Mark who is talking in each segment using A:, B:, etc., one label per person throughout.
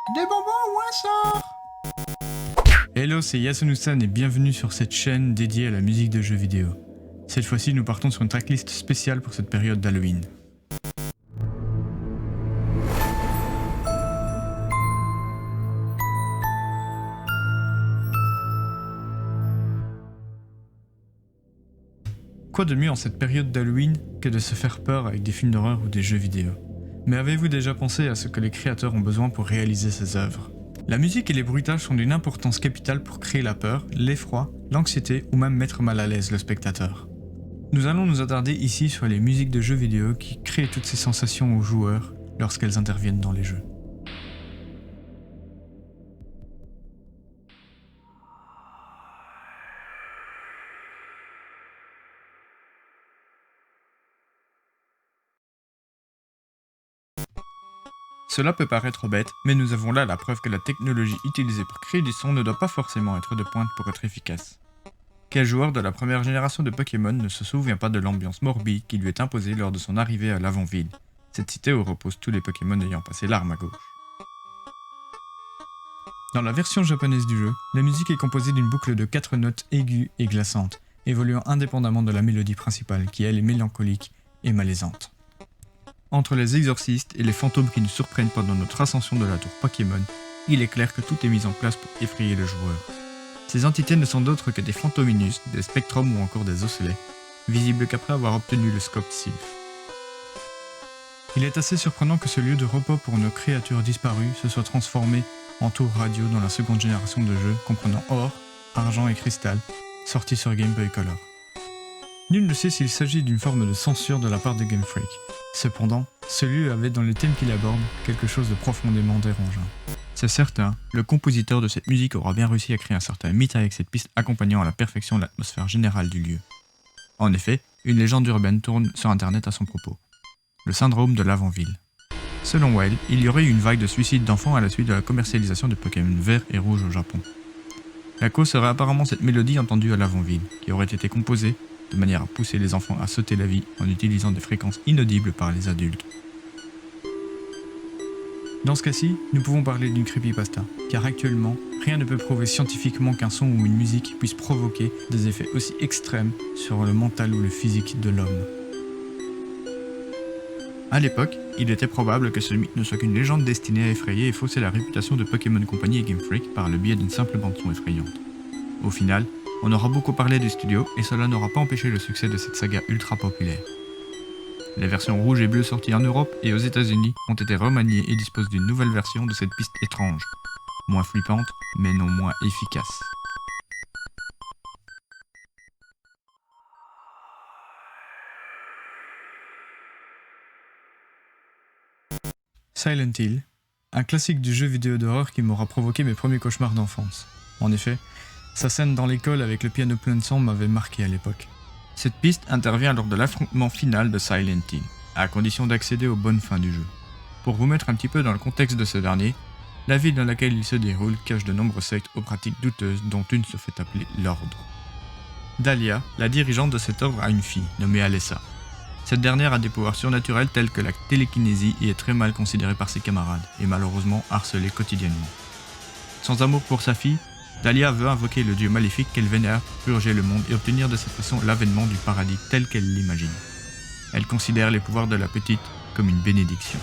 A: Des bonbons ou un sort? Hello, c'est Yasunusan et bienvenue sur cette chaîne dédiée à la musique de jeux vidéo. Cette fois-ci, nous partons sur une tracklist spéciale pour cette période d'Halloween. Quoi de mieux en cette période d'Halloween que de se faire peur avec des films d'horreur ou des jeux vidéo? Mais avez-vous déjà pensé à ce que les créateurs ont besoin pour réaliser ces œuvres? La musique et les bruitages sont d'une importance capitale pour créer la peur, l'effroi, l'anxiété ou même mettre mal à l'aise le spectateur. Nous allons nous attarder ici sur les musiques de jeux vidéo qui créent toutes ces sensations aux joueurs lorsqu'elles interviennent dans les jeux. Cela peut paraître bête, mais nous avons là la preuve que la technologie utilisée pour créer du son ne doit pas forcément être de pointe pour être efficace. Quel joueur de la première génération de Pokémon ne se souvient pas de l'ambiance morbide qui lui est imposée lors de son arrivée à l'Avant-Ville, cette cité où reposent tous les Pokémon ayant passé l'arme à gauche. Dans la version japonaise du jeu, la musique est composée d'une boucle de 4 notes aiguës et glaçantes, évoluant indépendamment de la mélodie principale qui elle est mélancolique et malaisante. Entre les exorcistes et les fantômes qui nous surprennent pendant notre ascension de la tour Pokémon, il est clair que tout est mis en place pour effrayer le joueur. Ces entités ne sont d'autres que des Fantominus, des Spectrums ou encore des Ocellets, visibles qu'après avoir obtenu le Scope Sylph. Il est assez surprenant que ce lieu de repos pour nos créatures disparues se soit transformé en tour radio dans la seconde génération de jeux comprenant Or, Argent et Cristal, sortis sur Game Boy Color. Nul ne sait s'il s'agit d'une forme de censure de la part de Game Freak. Cependant, ce lieu avait dans les thèmes qu'il aborde quelque chose de profondément dérangeant. C'est certain, le compositeur de cette musique aura bien réussi à créer un certain mythe avec cette piste accompagnant à la perfection l'atmosphère générale du lieu. En effet, une légende urbaine tourne sur internet à son propos. Le syndrome de l'Avant-Ville. Selon Weil, il y aurait eu une vague de suicides d'enfants à la suite de la commercialisation de Pokémon vert et rouge au Japon. La cause serait apparemment cette mélodie entendue à l'Avant-Ville, qui aurait été composée de manière à pousser les enfants à sauter la vie en utilisant des fréquences inaudibles par les adultes. Dans ce cas-ci, nous pouvons parler d'une creepypasta, car actuellement, rien ne peut prouver scientifiquement qu'un son ou une musique puisse provoquer des effets aussi extrêmes sur le mental ou le physique de l'homme. À l'époque, il était probable que ce mythe ne soit qu'une légende destinée à effrayer et fausser la réputation de Pokémon Company et Game Freak par le biais d'une simple bande-son effrayante. Au final, on aura beaucoup parlé du studio et cela n'aura pas empêché le succès de cette saga ultra populaire. Les versions rouge et bleue sorties en Europe et aux États-Unis ont été remaniées et disposent d'une nouvelle version de cette piste étrange, moins flippante mais non moins efficace. Silent Hill, un classique du jeu vidéo d'horreur qui m'aura provoqué mes premiers cauchemars d'enfance. En effet, sa scène dans l'école avec le piano plein de sang m'avait marqué à l'époque. Cette piste intervient lors de l'affrontement final de Silent Hill, à condition d'accéder aux bonnes fins du jeu. Pour vous mettre un petit peu dans le contexte de ce dernier, la ville dans laquelle il se déroule cache de nombreuses sectes aux pratiques douteuses dont une se fait appeler l'Ordre. Dahlia, la dirigeante de cet ordre, a une fille, nommée Alessa. Cette dernière a des pouvoirs surnaturels tels que la télékinésie et est très mal considérée par ses camarades, et malheureusement harcelée quotidiennement. Sans amour pour sa fille, Dahlia veut invoquer le dieu maléfique qu'elle vénère pour purger le monde et obtenir de cette façon l'avènement du paradis tel qu'elle l'imagine. Elle considère les pouvoirs de la petite comme une bénédiction.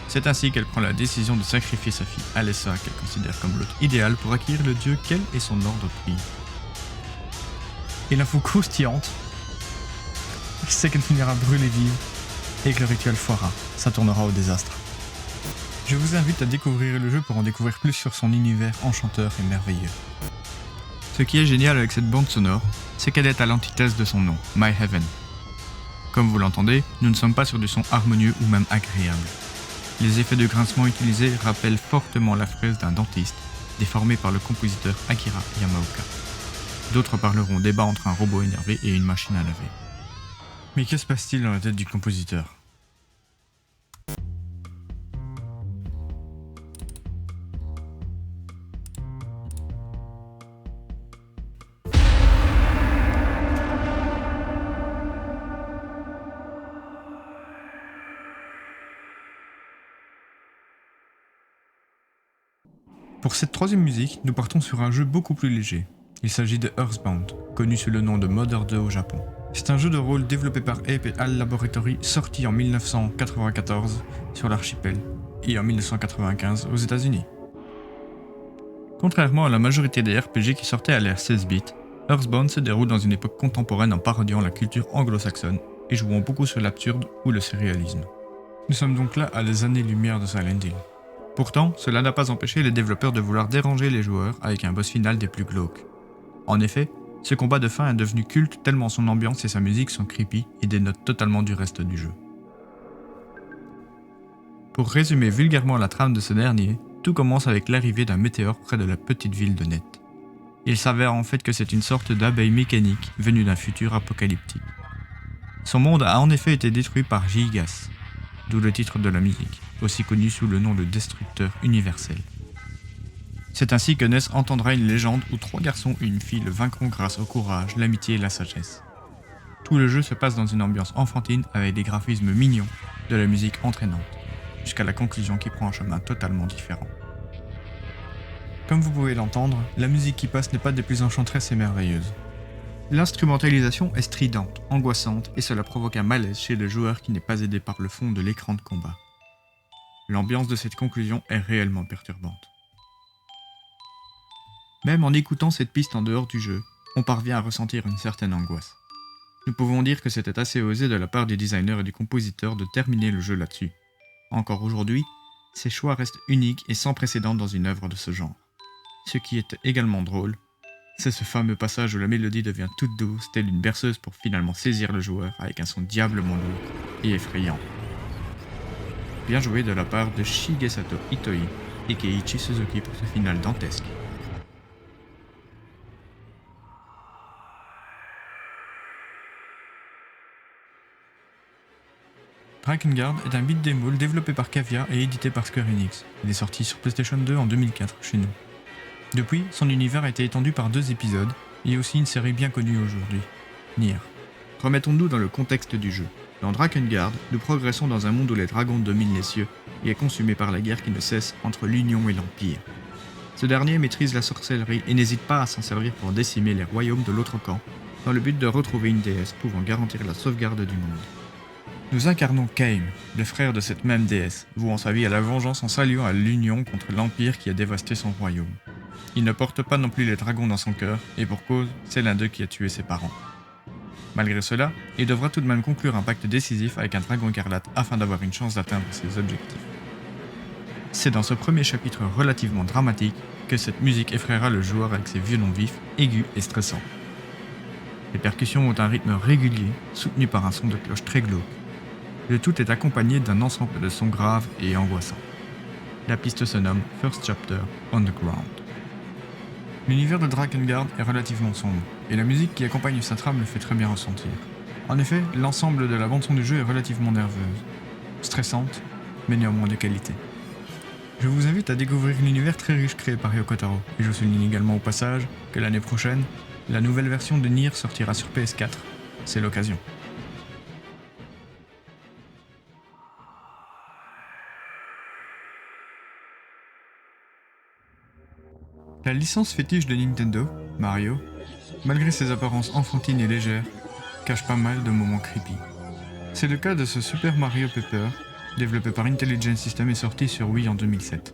A: C'est ainsi qu'elle prend la décision de sacrifier sa fille Alessa, qu'elle considère comme l'hôte idéal pour acquérir le dieu qu'elle et son ordre prient. Et l'info croustillante, c'est qu'elle finira brûlée vive et que le rituel foirera, ça tournera au désastre. Je vous invite à découvrir le jeu pour en découvrir plus sur son univers enchanteur et merveilleux. Ce qui est génial avec cette bande sonore, c'est qu'elle est à l'antithèse de son nom, My Heaven. Comme vous l'entendez, nous ne sommes pas sur du son harmonieux ou même agréable. Les effets de grincement utilisés rappellent fortement la fraise d'un dentiste, déformée par le compositeur Akira Yamaoka. D'autres parleront débat entre un robot énervé et une machine à laver. Mais que se passe-t-il dans la tête du compositeur ? Pour cette troisième musique, nous partons sur un jeu beaucoup plus léger. Il s'agit de Earthbound, connu sous le nom de Mother 2 au Japon. C'est un jeu de rôle développé par Ape et HAL Laboratory sorti en 1994 sur l'archipel et en 1995 aux États-Unis. Contrairement à la majorité des RPG qui sortaient à l'ère 16 bits, Earthbound se déroule dans une époque contemporaine en parodiant la culture anglo-saxonne et jouant beaucoup sur l'absurde ou le surréalisme. Nous sommes donc là à des années-lumière de Silent Hill. Pourtant, cela n'a pas empêché les développeurs de vouloir déranger les joueurs avec un boss final des plus glauques. En effet, ce combat de fin est devenu culte tellement son ambiance et sa musique sont creepy et dénotent totalement du reste du jeu. Pour résumer vulgairement la trame de ce dernier, tout commence avec l'arrivée d'un météore près de la petite ville de Net. Il s'avère en fait que c'est une sorte d'abeille mécanique venue d'un futur apocalyptique. Son monde a en effet été détruit par Gigas, d'où le titre de la musique, aussi connu sous le nom de Destructeur universel. C'est ainsi que Ness entendra une légende où 3 garçons et une fille le vaincront grâce au courage, l'amitié et la sagesse. Tout le jeu se passe dans une ambiance enfantine avec des graphismes mignons, de la musique entraînante, jusqu'à la conclusion qui prend un chemin totalement différent. Comme vous pouvez l'entendre, la musique qui passe n'est pas des plus enchanteresses et merveilleuses. L'instrumentalisation est stridente, angoissante et cela provoque un malaise chez le joueur qui n'est pas aidé par le fond de l'écran de combat. L'ambiance de cette conclusion est réellement perturbante. Même en écoutant cette piste en dehors du jeu, on parvient à ressentir une certaine angoisse. Nous pouvons dire que c'était assez osé de la part du designer et du compositeur de terminer le jeu là-dessus. Encore aujourd'hui, ces choix restent uniques et sans précédent dans une œuvre de ce genre. Ce qui est également drôle, c'est ce fameux passage où la mélodie devient toute douce, telle une berceuse pour finalement saisir le joueur avec un son diablement lourd et effrayant. Bien joué de la part de Shigesato Itoi et Keiichi Suzuki pour ce final dantesque. Drakengard est un beat'em all développé par Cavia et édité par Square Enix. Il est sorti sur PlayStation 2 en 2004 chez nous. Depuis, son univers a été étendu par 2 épisodes et aussi une série bien connue aujourd'hui, Nier. Remettons-nous dans le contexte du jeu. Dans Drakengard, nous progressons dans un monde où les dragons dominent les cieux et est consumé par la guerre qui ne cesse entre l'Union et l'Empire. Ce dernier maîtrise la sorcellerie et n'hésite pas à s'en servir pour décimer les royaumes de l'autre camp, dans le but de retrouver une déesse pouvant garantir la sauvegarde du monde. Nous incarnons Kaim, le frère de cette même déesse, vouant sa vie à la vengeance en s'alliant à l'Union contre l'Empire qui a dévasté son royaume. Il ne porte pas non plus les dragons dans son cœur, et pour cause, c'est l'un d'eux qui a tué ses parents. Malgré cela, il devra tout de même conclure un pacte décisif avec un dragon écarlate afin d'avoir une chance d'atteindre ses objectifs. C'est dans ce premier chapitre relativement dramatique que cette musique effraiera le joueur avec ses violons vifs, aigus et stressants. Les percussions ont un rythme régulier, soutenu par un son de cloche très glauque. Le tout est accompagné d'un ensemble de sons graves et angoissants. La piste se nomme First Chapter Underground. L'univers de Drakengard est relativement sombre, et la musique qui accompagne sa trame le fait très bien ressentir. En effet, l'ensemble de la bande-son du jeu est relativement nerveuse, stressante, mais néanmoins de qualité. Je vous invite à découvrir l'univers très riche créé par Yoko Taro, et je souligne également au passage que l'année prochaine, la nouvelle version de Nier sortira sur PS4. C'est l'occasion. La licence fétiche de Nintendo, Mario, malgré ses apparences enfantines et légères, cache pas mal de moments creepy. C'est le cas de ce Super Mario Paper, développé par Intelligent System et sorti sur Wii en 2007.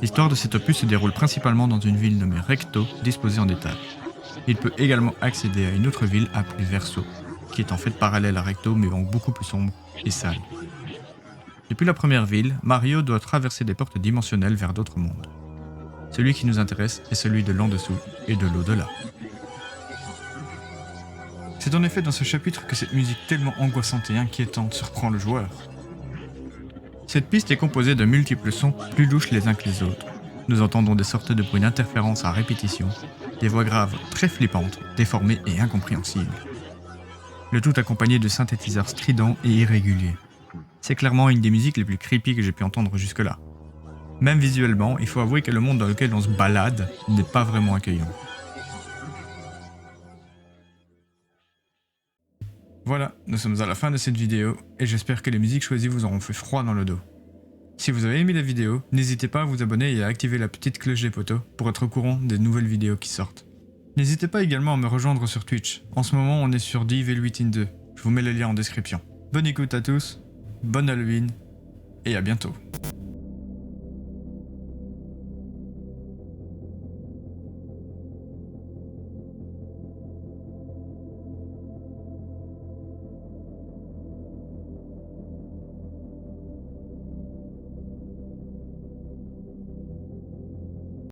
A: L'histoire de cet opus se déroule principalement dans une ville nommée Recto, disposée en étages. Il peut également accéder à une autre ville appelée Verso, qui est en fait parallèle à Recto mais en beaucoup plus sombre et sale. Depuis la première ville, Mario doit traverser des portes dimensionnelles vers d'autres mondes. Celui qui nous intéresse est celui de l'en dessous et de l'au-delà. C'est en effet dans ce chapitre que cette musique tellement angoissante et inquiétante surprend le joueur. Cette piste est composée de multiples sons plus louches les uns que les autres. Nous entendons des sortes de bruits d'interférence à répétition, des voix graves très flippantes, déformées et incompréhensibles. Le tout accompagné de synthétiseurs stridents et irréguliers. C'est clairement une des musiques les plus creepy que j'ai pu entendre jusque-là. Même visuellement, il faut avouer que le monde dans lequel on se balade n'est pas vraiment accueillant. Voilà, nous sommes à la fin de cette vidéo et j'espère que les musiques choisies vous auront fait froid dans le dos. Si vous avez aimé la vidéo, n'hésitez pas à vous abonner et à activer la petite cloche des poteaux pour être au courant des nouvelles vidéos qui sortent. N'hésitez pas également à me rejoindre sur Twitch. En ce moment, on est sur DivEluitin2. Je vous mets le lien en description. Bonne écoute à tous, bonne Halloween et à bientôt.